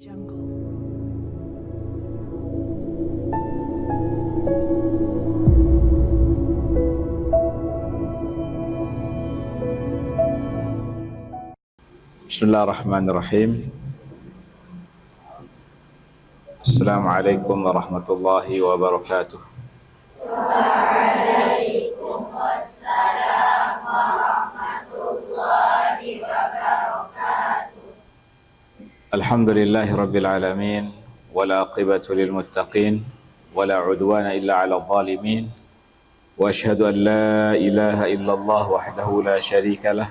Jungle. Bismillahirrahmanirrahim. Assalamualaikum warahmatullahi wabarakatuh. Waalaikumsalam warahmatullahi wabarakatuh. Alhamdulillahi rabbil alamin, wala aqibatu lil muttaqin, wala udwana illa ala zalimin. Wa ashhadu an la ilaha illallah wahdahu la syarika lah.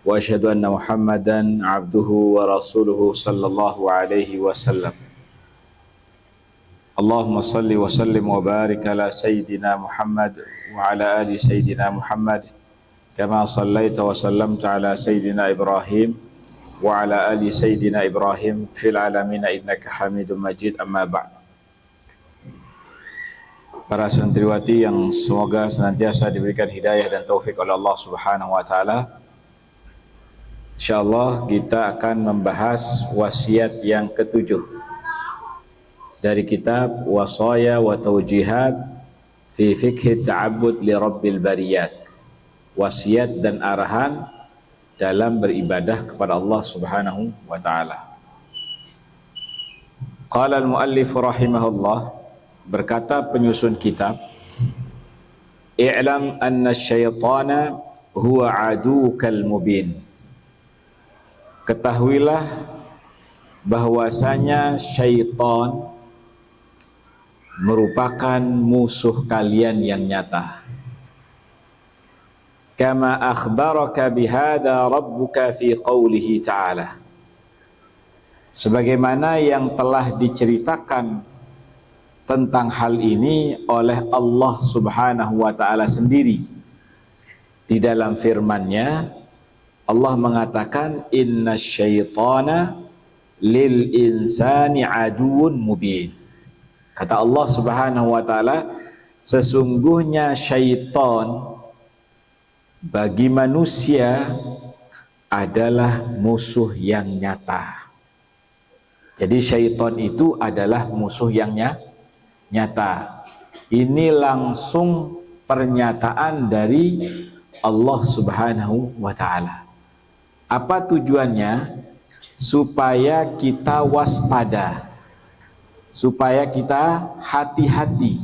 Wa ashhadu anna Muhammadan abduhu wa rasuluhu sallallahu alaihi wasallam. Allahumma salli wa sallim wa barik ala sayyidina Muhammad wa ala ali sayyidina Muhammad kama sallaita wa sallamta ala sayyidina Ibrahim wa ala ali sayyidina Ibrahim fil alamin innaka Hamidum Majid, amma ba'd. Para santriwati yang semoga senantiasa diberikan hidayah dan taufik oleh Allah Subhanahu wa taala. Insyaallah kita akan membahas wasiat yang ketujuh dari kitab Wasaya wa Taujihat fi Fiqh Ta'abbud li Rabbil Bariyat. Wasiat dan arahan dalam beribadah kepada Allah Subhanahu wa taala. Qala al-muallif rahimahullah, berkata penyusun kitab, "I'lam anna asy-syaitana huwa adukal mubin." Ketahuilah bahwasanya syaitan merupakan musuh kalian yang nyata. Kama akhbaraka bihada rabbuka fi qawlihi ta'ala, sebagaimana yang telah diceritakan tentang hal ini oleh Allah Subhanahu wa ta'ala sendiri di dalam firman-Nya. Allah mengatakan inna syaitana lil insani aduun mubin. Kata Allah Subhanahu wa ta'ala, sesungguhnya syaitan bagi manusia adalah musuh yang nyata. Jadi syaitan itu adalah musuh yang nyata. Ini langsung pernyataan dari Allah Subhanahu wa ta'ala. Apa tujuannya? Supaya kita waspada, supaya kita hati-hati.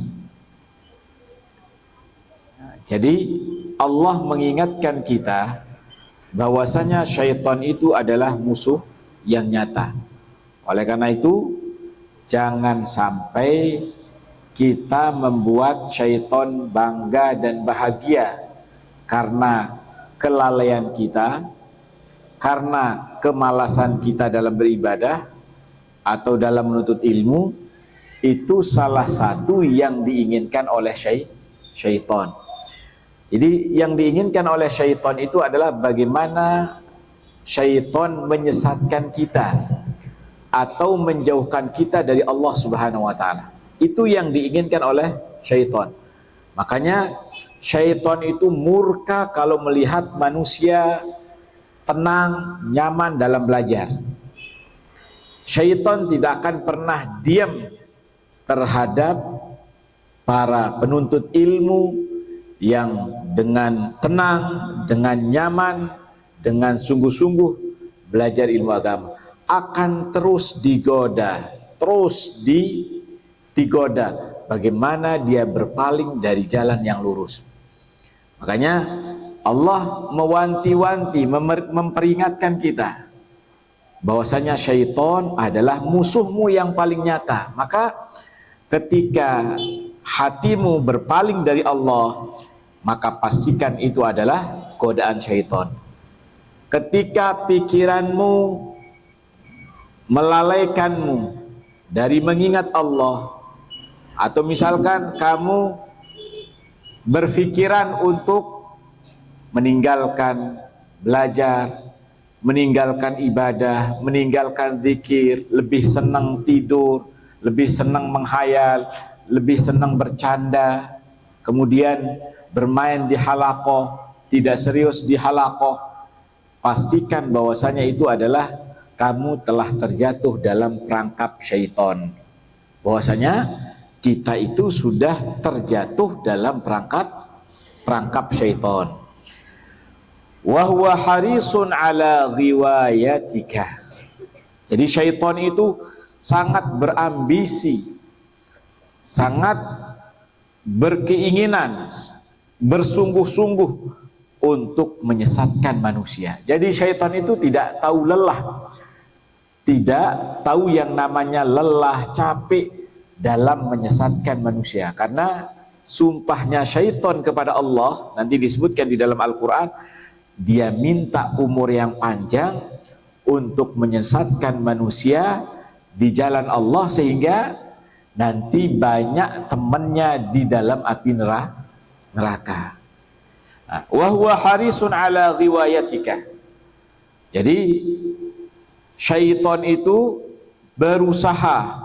Jadi Allah mengingatkan kita bahwasanya syaitan itu adalah musuh yang nyata. Oleh karena itu, jangan sampai kita membuat syaitan bangga dan bahagia karena kelalaian kita, karena kemalasan kita dalam beribadah atau dalam menuntut ilmu. Itu salah satu yang diinginkan oleh syaitan. Jadi yang diinginkan oleh syaitan itu adalah bagaimana syaitan menyesatkan kita atau menjauhkan kita dari Allah Subhanahu wa ta'ala. Itu yang diinginkan oleh syaitan. Makanya syaitan itu murka kalau melihat manusia tenang, nyaman dalam belajar. Syaitan tidak akan pernah diam terhadap para penuntut ilmu yang dengan tenang, dengan nyaman, dengan sungguh-sungguh belajar ilmu agama. Akan terus digoda, digoda bagaimana dia berpaling dari jalan yang lurus. Makanya Allah mewanti-wanti, memperingatkan kita bahwasanya syaitan adalah musuhmu yang paling nyata. Maka ketika hatimu berpaling dari Allah, maka pastikan itu adalah godaan syaitan. Ketika pikiranmu melalaikanmu dari mengingat Allah, atau misalkan kamu berpikiran untuk meninggalkan belajar, meninggalkan ibadah, meninggalkan zikir, lebih senang tidur, lebih senang menghayal, lebih senang bercanda, kemudian bermain di halaqah, tidak serius di halaqah, pastikan bahwasanya itu adalah kamu telah terjatuh dalam perangkap syaitan. Bahwasanya kita itu sudah terjatuh dalam perangkap syaitan. Wa huwa harisun ala ghiwayatika. Jadi syaitan itu sangat berambisi, sangat berkeinginan, bersungguh-sungguh untuk menyesatkan manusia. Jadi syaitan itu tidak tahu lelah, tidak tahu yang namanya lelah, capek dalam menyesatkan manusia. Karena sumpahnya syaitan kepada Allah, nanti disebutkan di dalam Al-Quran, dia minta umur yang panjang untuk menyesatkan manusia di jalan Allah, sehingga nanti banyak temannya di dalam api neraka. Wa huwa harisun ala ghiwayatika. Jadi syaitan itu berusaha,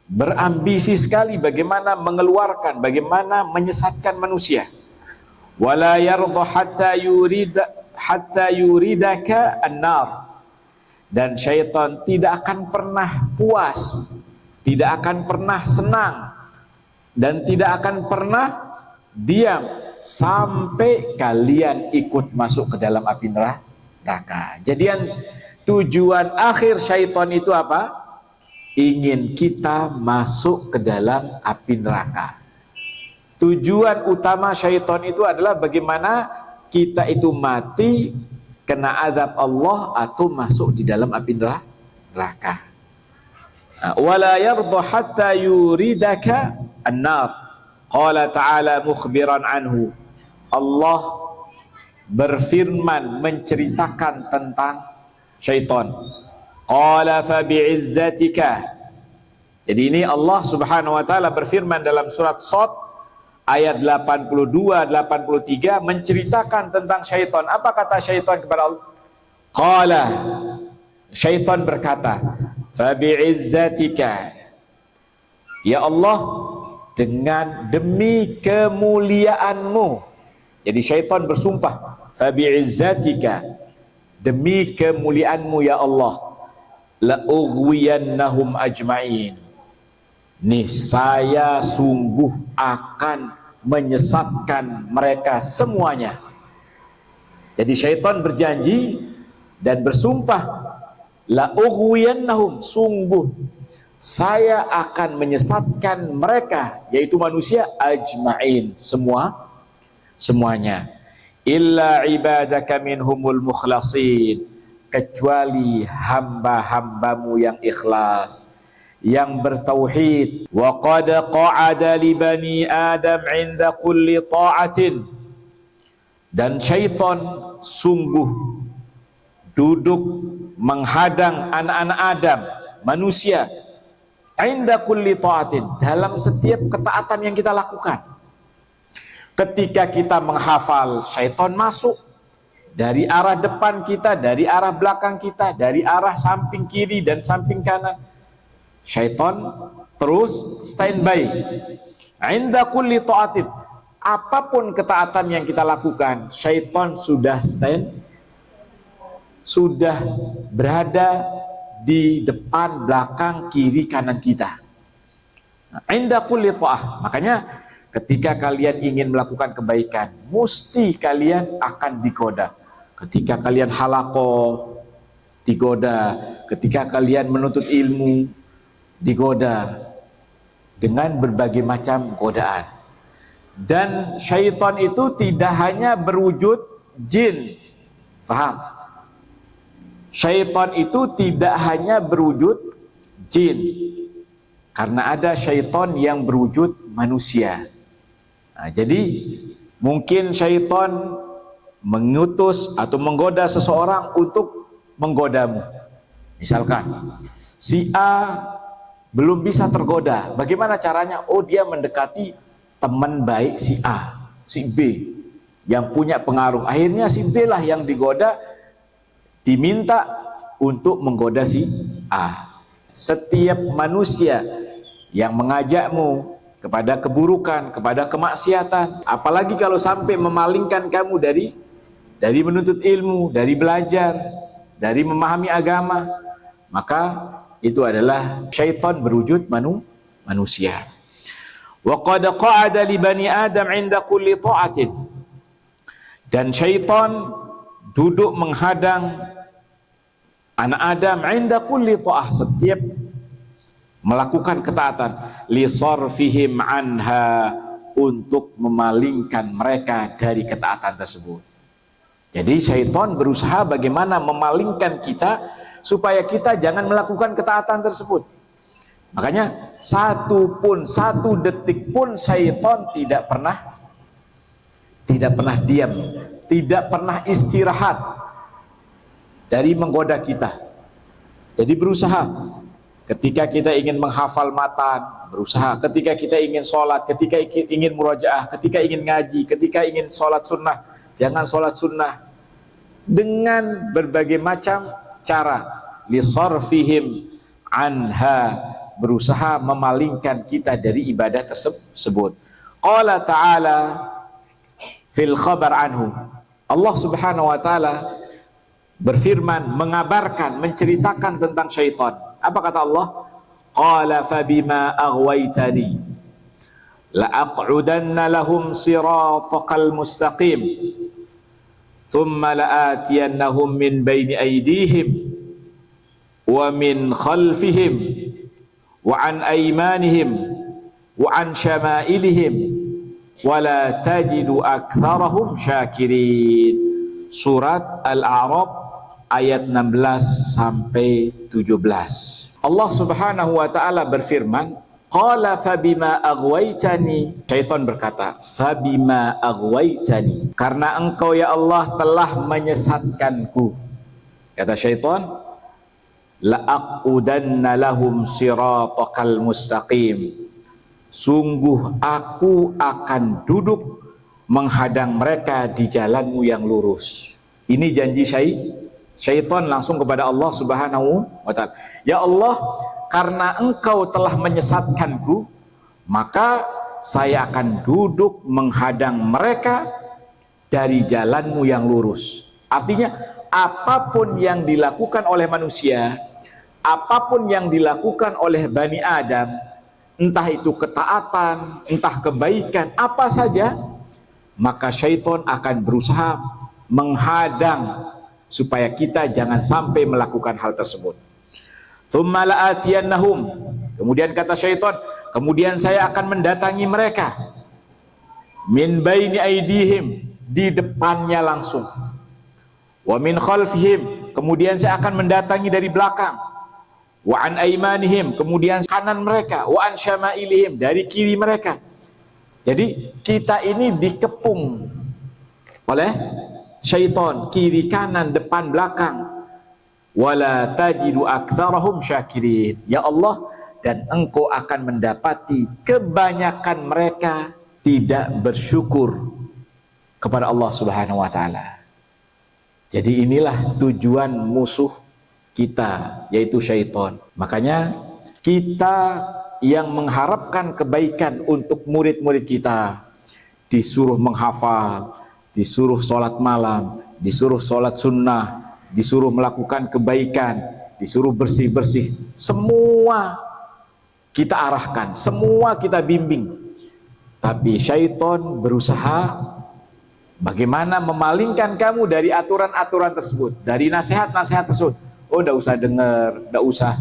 berambisi sekali bagaimana mengeluarkan, bagaimana menyesatkan manusia. Wala yarda hatta yuridaka an-nar. Dan syaitan tidak akan pernah puas, tidak akan pernah senang, dan tidak akan pernah diam sampai kalian ikut masuk ke dalam api neraka. Jadi tujuan akhir syaitan itu apa? Ingin kita masuk ke dalam api neraka. Tujuan utama syaitan itu adalah bagaimana kita itu mati kena azab Allah atau masuk di dalam api neraka. Wala yarda hatta yuridaka an-nar. Qala ta'ala mukhbiran anhu. Allah berfirman menceritakan tentang syaitan. Qala fa bi'izzatika. Jadi ini Allah Subhanahu wa taala berfirman dalam surat Shad ayat 82-83 menceritakan tentang syaitan. Apa kata syaitan kepada Allah? Qala, syaitan berkata, fa bi'izzatika. Ya Allah, dengan demi kemuliaanmu. Jadi syaitan bersumpah, fa bi'izzatika, demi kemuliaanmu ya Allah, la ughwiyannahum ajma'in. Niscaya sungguh akan menyesatkan mereka semuanya. Jadi syaitan berjanji dan bersumpah, la ughwiyannahum, sungguh saya akan menyesatkan mereka, yaitu manusia, ajma'in, semuanya, illa ibadaka minhumul mukhlasin, kecuali hamba-hambamu yang ikhlas, yang bertauhid. Wa qad qa'ada li bani adam 'inda kulli ta'atin. Dan syaitan sungguh duduk menghadang anak-anak Adam, manusia, 'inda kulli ta'atin, dalam setiap ketaatan yang kita lakukan. Ketika kita menghafal, syaitan masuk dari arah depan kita, dari arah belakang kita, dari arah samping kiri dan samping kanan. Syaitan terus standby. 'Inda kulli ta'atin, apapun ketaatan yang kita lakukan, syaitan sudah berada di depan, belakang, kiri, kanan kita. 'Inda kulli ta'ah. Makanya ketika kalian ingin melakukan kebaikan, mesti kalian akan digoda. Ketika kalian halaqah, digoda. Ketika kalian menuntut ilmu, digoda dengan berbagai macam godaan. Dan syaitan itu tidak hanya berwujud jin. Faham? Syaitan itu tidak hanya berwujud jin, karena ada syaitan yang berwujud manusia. Nah, jadi mungkin syaitan mengutus atau menggoda seseorang untuk menggodamu. Misalkan si A belum bisa tergoda, bagaimana caranya? Oh, dia mendekati teman baik si A, si B yang punya pengaruh. Akhirnya si B lah yang digoda, diminta untuk menggoda si A. Setiap manusia yang mengajakmu kepada keburukan, kepada kemaksiatan, apalagi kalau sampai memalingkan kamu dari menuntut ilmu, dari belajar, dari memahami agama, maka itu adalah syaitan berwujud manusia. Wa qad qa'ada li bani Adam 'inda kulli ta'atin. Dan syaitan duduk menghadang anak Adam 'inda kulli ta'ah, setiap melakukan ketaatan, li sarfihim anha, untuk memalingkan mereka dari ketaatan tersebut. Jadi syaitan berusaha bagaimana memalingkan kita supaya kita jangan melakukan ketaatan tersebut. Makanya satu detik pun syaitan tidak pernah diam, tidak pernah istirahat dari menggoda kita. Jadi berusaha ketika kita ingin menghafal matan, berusaha ketika kita ingin sholat, ketika ingin murojaah, ketika ingin ngaji, ketika ingin sholat sunnah, jangan sholat sunnah, dengan berbagai macam cara, lisarfihim anha, berusaha memalingkan kita dari ibadah tersebut. Qala ta'ala fil khabar anhu, Allah subhanahu wa ta'ala berfirman, mengabarkan, menceritakan tentang syaitan. Apa kata Allah? Qala fabima aghwaytani la'aq'udanna lahum siratakal mustaqim thumma la'atiyannahum min bayni aydihim wa min khalfihim wa an aymanihim wa an syama'ilihim wa la tajidu aktsarahum syakirin. Surat Al-A'raf ayat 16 sampai 17. Allah Subhanahu wa taala berfirman, qala fabima aghwaytani, syaitan berkata, fabima aghwaytani, karena engkau ya Allah telah menyesatkanku. Kata syaitan, la'aqudanna lahum siratakal mustaqim, sungguh aku akan duduk menghadang mereka di jalanmu yang lurus. Ini janji syaitan langsung kepada Allah Subhanahu wa ta'ala. Ya Allah, karena engkau telah menyesatkanku, maka saya akan duduk menghadang mereka dari jalanmu yang lurus. Artinya apapun yang dilakukan oleh manusia, apapun yang dilakukan oleh Bani Adam, entah itu ketaatan, entah kebaikan, apa saja, maka syaitan akan berusaha menghadang supaya kita jangan sampai melakukan hal tersebut. Tsumma la'atiyannahum, kemudian kata syaitan, kemudian saya akan mendatangi mereka, min baini aidihim, di depannya langsung, wa min khalfihim, kemudian saya akan mendatangi dari belakang, wa an aymanihim, kemudian kanan mereka, wa an syama'ilihim, dari kiri mereka. Jadi kita ini dikepung oleh syaitan, kiri kanan depan belakang. Wala tajidu aktsarahum syakirin, ya Allah, dan engkau akan mendapati kebanyakan mereka tidak bersyukur kepada Allah Subhanahu wa taala. Jadi inilah tujuan musuh kita, yaitu syaitan. Makanya kita yang mengharapkan kebaikan untuk murid-murid kita disuruh menghafal, disuruh sholat malam, disuruh sholat sunnah, disuruh melakukan kebaikan, disuruh bersih-bersih, semua kita arahkan, semua kita bimbing. Tapi syaitan berusaha bagaimana memalingkan kamu dari aturan-aturan tersebut, dari nasihat-nasihat tersebut. Oh, tidak usah dengar, tidak usah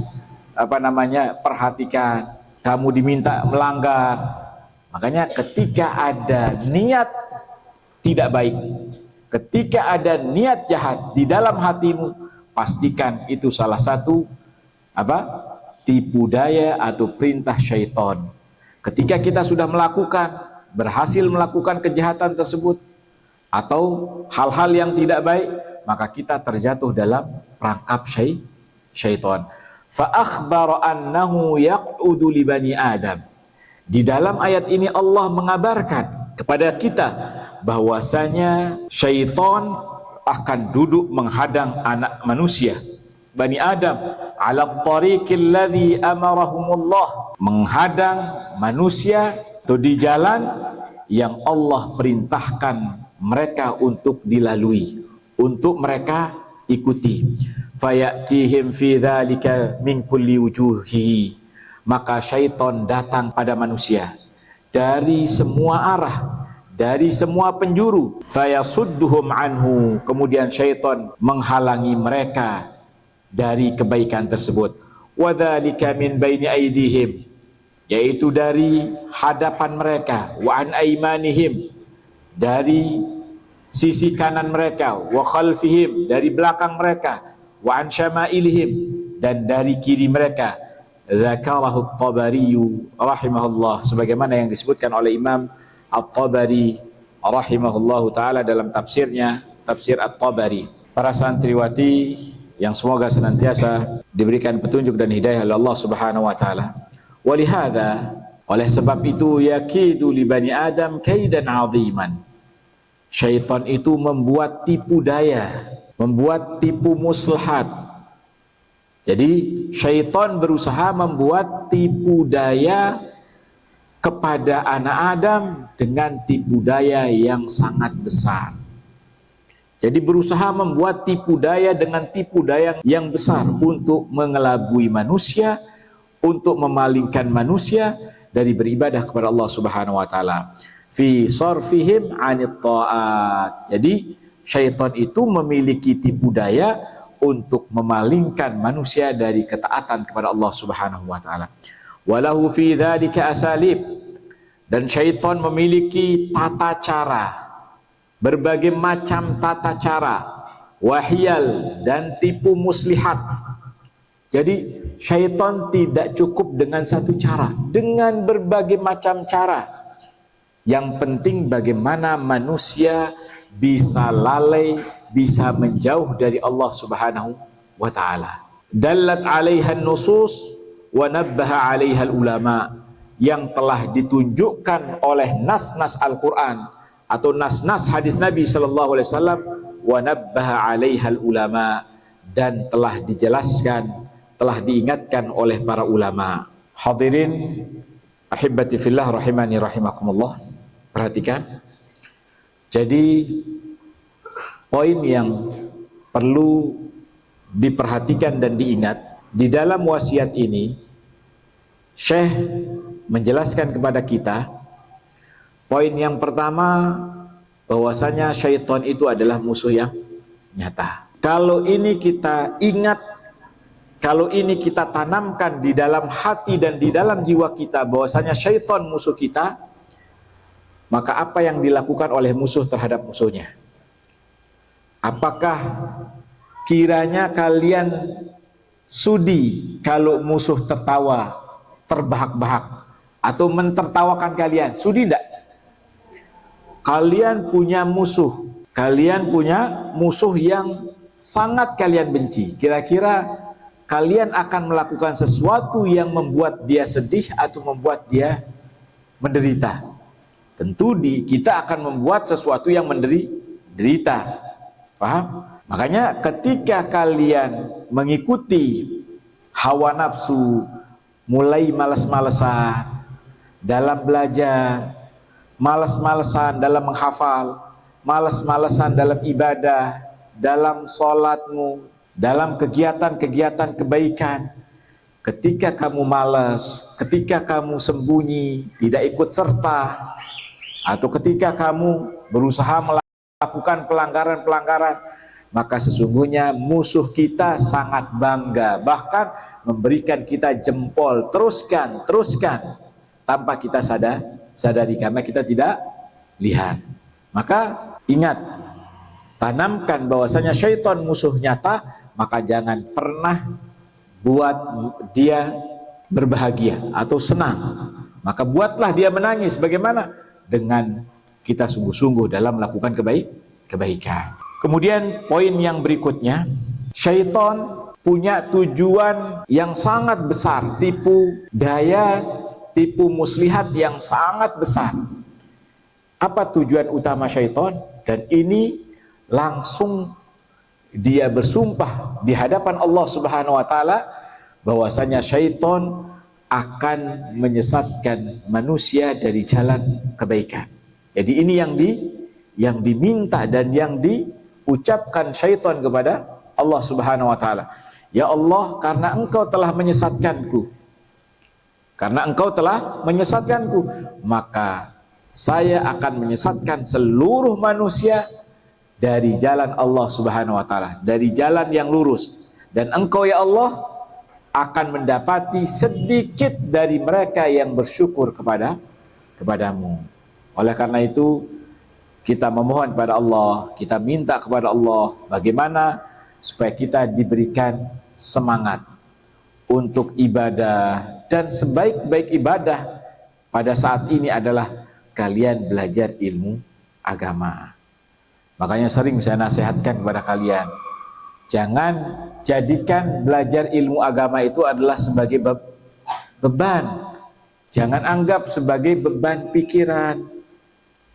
perhatikan, kamu diminta melanggar. Makanya ketika ada niat tidak baik, ketika ada niat jahat di dalam hatimu, pastikan itu salah satu tipu daya atau perintah syaitan. Ketika kita sudah berhasil melakukan kejahatan tersebut atau hal-hal yang tidak baik, maka kita terjatuh dalam perangkap syaitan. Fa akhbara annahu yaq'udu li bani Adam. Di dalam ayat ini Allah mengabarkan kepada kita bahwasanya syaitan akan duduk menghadang anak manusia, Bani Adam, ala tariqil ladzi amarahumullah, menghadang manusia atau di jalan yang Allah perintahkan mereka untuk dilalui, untuk mereka ikuti. Fayatihim fi dzalika min kulli wujuhi, maka syaitan datang pada manusia dari semua arah, dari semua penjuru. Fayasudduhum anhu, kemudian syaitan menghalangi mereka dari kebaikan tersebut. Wa dzalika min baini aidihim, yaitu dari hadapan mereka. Wa an aimanihim, dari sisi kanan mereka. Wa khalfihim, dari belakang mereka. Wa an syama'ilihim, dan dari kiri mereka. Dzakarahu at-Tabari rahimahullah, sebagaimana yang disebutkan oleh Imam At-Tabari rahimahullahu taala dalam tafsirnya, tafsir At-Tabari. Para santriwati yang semoga senantiasa diberikan petunjuk dan hidayah oleh Allah Subhanahu wa taala. Walihada, oleh sebab itu, yakidu li bani Adam kaidan 'aziman. Syaitan itu membuat tipu daya, membuat tipu muslihat. Jadi syaitan berusaha membuat tipu daya kepada anak Adam dengan tipu daya yang sangat besar. Jadi berusaha membuat tipu daya dengan tipu daya yang besar untuk mengelabui manusia, untuk memalingkan manusia dari beribadah kepada Allah Subhanahu wa taala. Fi sarfihim 'anit ta'at. Jadi syaitan itu memiliki tipu daya untuk memalingkan manusia dari ketaatan kepada Allah Subhanahu wa taala. Walahu fi dzalika asalib, dan syaitan memiliki tata cara, berbagai macam tata cara, wahyal, dan tipu muslihat. Jadi syaitan tidak cukup dengan satu cara, dengan berbagai macam cara. Yang penting bagaimana manusia bisa lalai, bisa menjauh dari Allah Subhanahu wa taala. Dallat 'alaiha an-nusus wa nabbaha 'alaiha al-ulama, yang telah ditunjukkan oleh nas-nas Al-Qur'an atau nas-nas hadis Nabi sallallahu alaihi wasallam, wa nabbaha 'alaiha al-ulama, dan telah dijelaskan, telah diingatkan oleh para ulama. Hadirin ahibati fillah rahimani rahimakumullah, perhatikan. Jadi poin yang perlu diperhatikan dan diingat di dalam wasiat ini, Syekh menjelaskan kepada kita, poin yang pertama, bahwasanya syaitan itu adalah musuh yang nyata. Kalau ini kita ingat, kalau ini kita tanamkan di dalam hati dan di dalam jiwa kita bahwasanya syaitan musuh kita, maka apa yang dilakukan oleh musuh terhadap musuhnya? Apakah kiranya kalian sudi kalau musuh tertawa, terbahak-bahak, atau mentertawakan kalian? Sudi tidak? Kalian punya musuh, kalian punya musuh yang sangat kalian benci. Kira-kira kalian akan melakukan sesuatu yang membuat dia sedih atau membuat dia menderita? Tentu kita akan membuat sesuatu yang menderita. Paham? Makanya ketika kalian mengikuti hawa nafsu, mulai malas-malesan dalam belajar, malas-malesan dalam menghafal, malas-malesan dalam ibadah, dalam sholatmu, dalam kegiatan-kegiatan kebaikan, ketika kamu malas, ketika kamu sembunyi, tidak ikut serta, atau ketika kamu berusaha melakukan pelanggaran-pelanggaran, maka sesungguhnya musuh kita sangat bangga, bahkan memberikan kita jempol, teruskan, tanpa kita sadari, karena kita tidak lihat. Maka ingat, tanamkan bahwasanya syaitan musuh nyata, maka jangan pernah buat dia berbahagia atau senang, maka buatlah dia menangis. Bagaimana? Dengan kita sungguh-sungguh dalam melakukan kebaikan. Kemudian poin yang berikutnya, syaitan punya tujuan yang sangat besar, tipu daya, tipu muslihat yang sangat besar. Apa tujuan utama syaitan? Dan ini langsung dia bersumpah di hadapan Allah Subhanahu wa taala bahwasanya syaitan akan menyesatkan manusia dari jalan kebaikan. Jadi ini yang diminta dan yang diucapkan syaitan kepada Allah Subhanahu wa taala. Ya Allah, karena Engkau telah menyesatkanku. Karena Engkau telah menyesatkanku, maka saya akan menyesatkan seluruh manusia dari jalan Allah Subhanahu wa taala, dari jalan yang lurus. Dan Engkau ya Allah akan mendapati sedikit dari mereka yang bersyukur kepadamu. Oleh karena itu, kita memohon kepada Allah, kita minta kepada Allah bagaimana supaya kita diberikan semangat untuk ibadah. Dan sebaik-baik ibadah pada saat ini adalah kalian belajar ilmu agama. Makanya sering saya nasihatkan kepada kalian, jangan jadikan belajar ilmu agama itu adalah sebagai beban. Jangan anggap sebagai beban pikiran.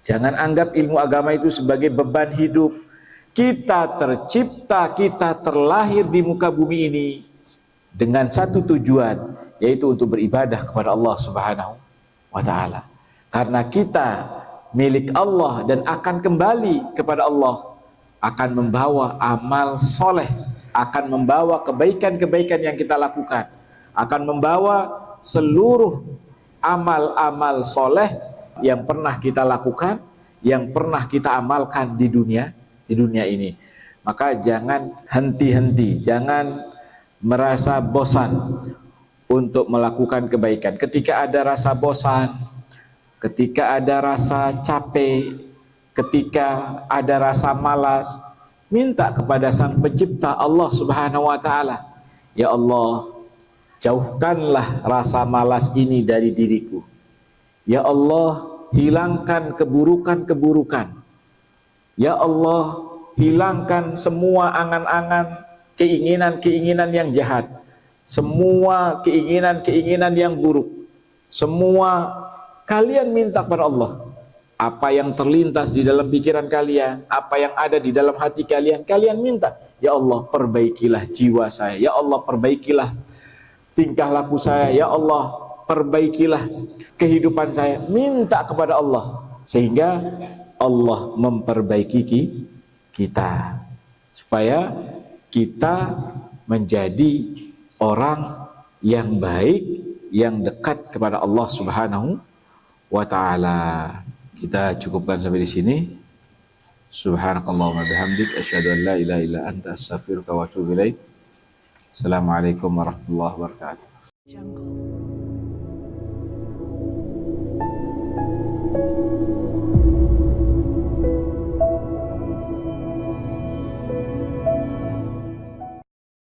Jangan anggap ilmu agama itu sebagai beban hidup. Kita tercipta, kita terlahir di muka bumi ini dengan satu tujuan, yaitu untuk beribadah kepada Allah Subhanahu wa taala. Karena kita milik Allah dan akan kembali kepada Allah, akan membawa amal soleh, akan membawa kebaikan-kebaikan yang kita lakukan, akan membawa seluruh amal-amal soleh yang pernah kita lakukan, yang pernah kita amalkan di dunia ini. Maka jangan henti-henti, jangan merasa bosan untuk melakukan kebaikan. Ketika ada rasa bosan, ketika ada rasa capek, ketika ada rasa malas, minta kepada Sang Pencipta Allah Subhanahu wa taala, ya Allah, jauhkanlah rasa malas ini dari diriku. Ya Allah, hilangkan keburukan-keburukan. Ya Allah, hilangkan semua angan-angan, keinginan-keinginan yang jahat, semua keinginan-keinginan yang buruk. Semua kalian minta kepada Allah. Apa yang terlintas di dalam pikiran kalian, apa yang ada di dalam hati kalian, kalian minta. Ya Allah, perbaikilah jiwa saya. Ya Allah, perbaikilah tingkah laku saya. Ya Allah, perbaikilah kehidupan saya. Minta kepada Allah, sehingga Allah memperbaiki kita, supaya kita menjadi orang yang baik, yang dekat kepada Allah Subhanahu wa ta'ala. Kita cukupkan sampai di sini. Subhanakallahumma bihamdik, asyhadu an la ilaha illa anta, astaghfiruka wa atubu ilaik. Assalamualaikum warahmatullahi wabarakatuh. Jungle.